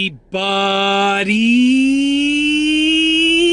everybody!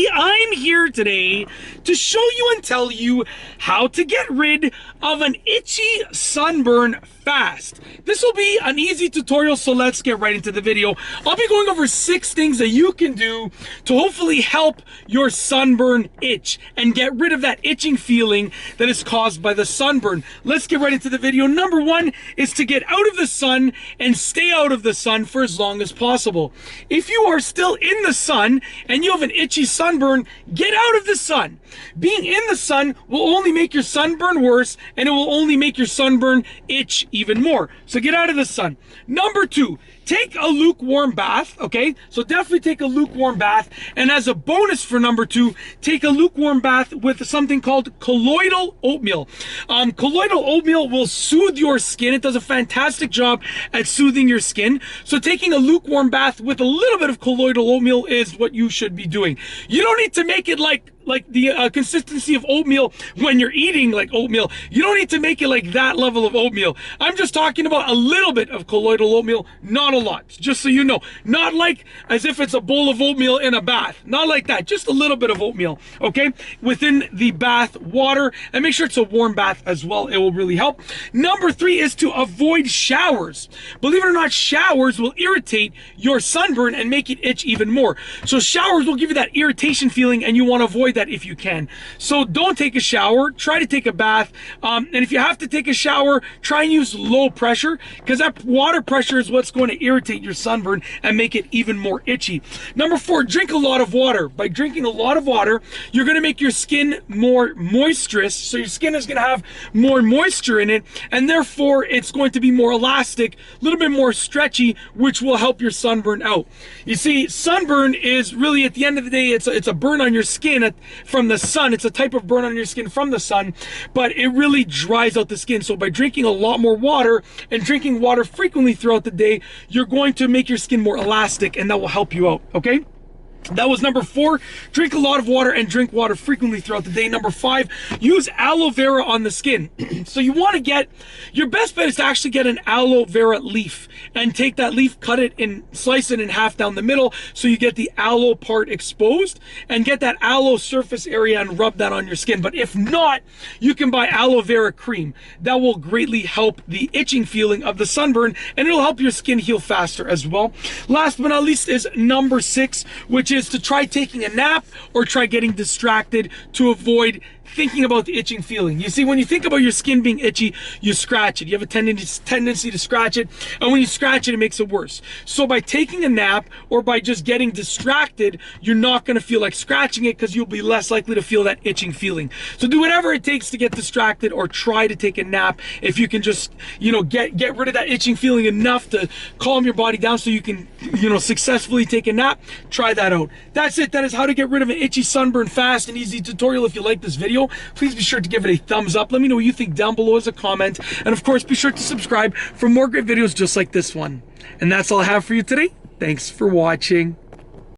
I'm here today to show you and tell you how to get rid of an itchy sunburn fast. This will be an easy tutorial, so let's get right into the video. I'll be going over 6 things that you can do to hopefully help your sunburn itch and get rid of that itching feeling that is caused by the sunburn. Let's get right into the video. Number 1 is to get out of the sun and stay out of the sun for as long as possible. If you are still in the sun and you have an itchy sunburn, get out of the sun. Being in the sun will only make your sunburn worse, and it will only make your sunburn itch even more. So get out of the sun. Number 2, take a lukewarm bath, okay? So definitely take a lukewarm bath. And as a bonus for number 2, take a lukewarm bath with something called colloidal oatmeal. Colloidal oatmeal will soothe your skin. It does a fantastic job at soothing your skin. So taking a lukewarm bath with a little bit of colloidal oatmeal is what you should be doing. You don't need to make it like the consistency of oatmeal when you're eating like oatmeal. You don't need to make it like that level of oatmeal. I'm just talking about a little bit of colloidal oatmeal, not a lot, just so you know. Not like as if it's a bowl of oatmeal in a bath. Not like that, just a little bit of oatmeal, okay? Within the bath water, and make sure it's a warm bath as well. It will really help. Number 3 is to avoid showers. Believe it or not, showers will irritate your sunburn and make it itch even more. So showers will give you that irritation feeling, and you want to avoid that if you can. So don't take a shower, try to take a bath, and if you have to take a shower, try and use low pressure, because that water pressure is what's going to irritate your sunburn and make it even more itchy. Number 4, drink a lot of water. By drinking a lot of water, you're going to make your skin more moisturous, so your skin is going to have more moisture in it, and therefore it's going to be more elastic, a little bit more stretchy, which will help your sunburn out. You see, sunburn is really, at the end of the day, it's a burn on your skin from the sun. It's a type of burn on your skin from the sun, but it really dries out the skin. So by drinking a lot more water and drinking water frequently throughout the day, you're going to make your skin more elastic, and that will help you out, okay? That was number 4. Drink a lot of water and drink water frequently throughout the day. Number 5, use aloe vera on the skin. So you want to get, your best bet is to actually get an aloe vera leaf and take that leaf, cut it and slice it in half down the middle so you get the aloe part exposed, and get that aloe surface area and rub that on your skin. But if not, you can buy aloe vera cream. That will greatly help the itching feeling of the sunburn, and it'll help your skin heal faster as well. Last but not least is number 6, which is to try taking a nap or try getting distracted to avoid thinking about the itching feeling. You see, when you think about your skin being itchy, you scratch it. You have a tendency to scratch it, and when you scratch it, it makes it worse. So by taking a nap or by just getting distracted, you're not going to feel like scratching it, because you'll be less likely to feel that itching feeling. So do whatever it takes to get distracted, or try to take a nap if you can just, you know, get rid of that itching feeling enough to calm your body down so you can, you know, successfully take a nap. Try that out. That's it. That is how to get rid of an itchy sunburn fast and easy tutorial. If you like this video, please be sure to give it a thumbs up. Let me know what you think down below as a comment. And of course, be sure to subscribe for more great videos just like this one. And that's all I have for you today. Thanks for watching.